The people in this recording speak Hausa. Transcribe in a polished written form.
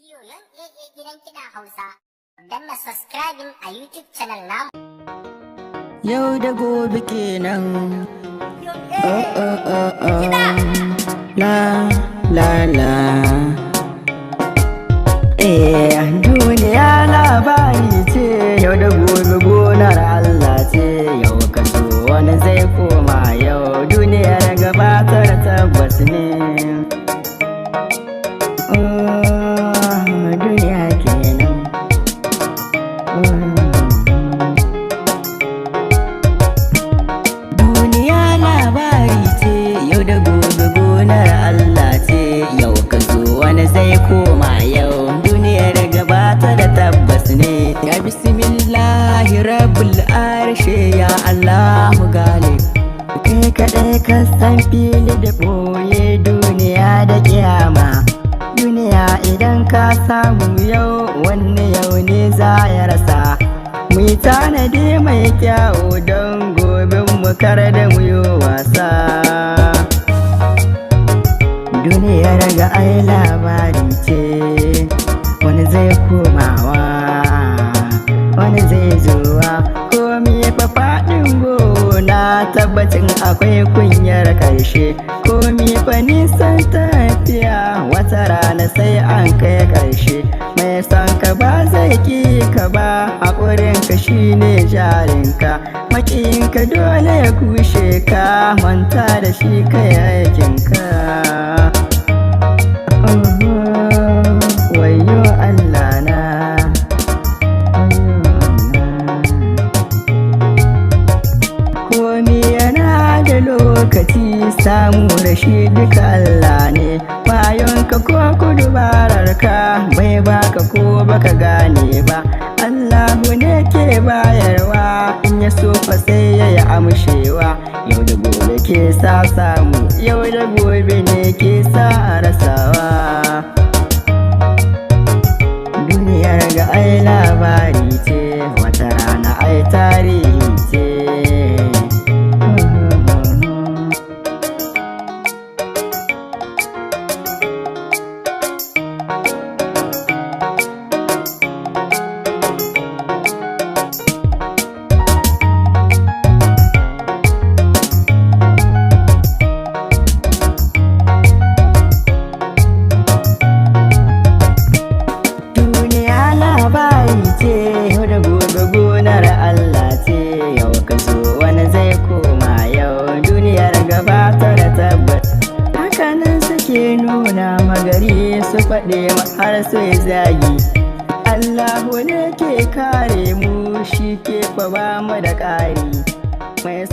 bidiyoyin gidan kiɗa Hausa. Danna subscribing a YouTube channel namu. Yau da gobe kenan. La la la. Duniya labari ce, yau da gobe gonar Allah ce. Yau kaso wani zai koma yau, duniyar gabatar tabbas ne. Duniya kenan. Duniya labari ce, yau da gobe gonar Allah ce. Yau kaso wani zai koma yau, duniyar gabata da tabbas ne. Ya bismillahi rabbul arshe, ya Allahu galib. Kai kaɗai ka san fili da ɓoye, duniya da kiyama. Duniya idan ka samu yau, wani yau ne za ya rasa. Mu yi tanadi mai kyau don gobe mu kar da mu yi wasa. Duniyar ga ai labari ce, wani zai komawa, wani zai zuwa. Komi fa faɗin gona, tabbacin akwai kunyar ƙarshe. Komi fa nisan tafiya, wata rana sai an kai ƙarshe. Mai son ka ba zai ki ka ba, haƙurinka shine jarinka. Maƙiyinka dole ya kushe ka, manta da shi kai aikinka. Wayo Allah na, komi yana da lokaci, samu rashi duka Allah ne. Bayonka ko kudubararka, bai baka ko baka gane ba. Allahu ne ke bayarwa, in ya so fa sai ya yi amshewa. Yau da gobe ke sa samu, yau da gobe ne ke sa rasawa. Duniyar ga ai labari ce, wata rana ai tarihi ce. Yau da gobe gonar Allah ce, yau ka zo wani zai koma yau, duniyar gabata da tabbas. Hakanan suke nuna magari, su faɗe har su zagi. Allahu ne ke kare mu, shi ke fa ba mu da ƙari. Mai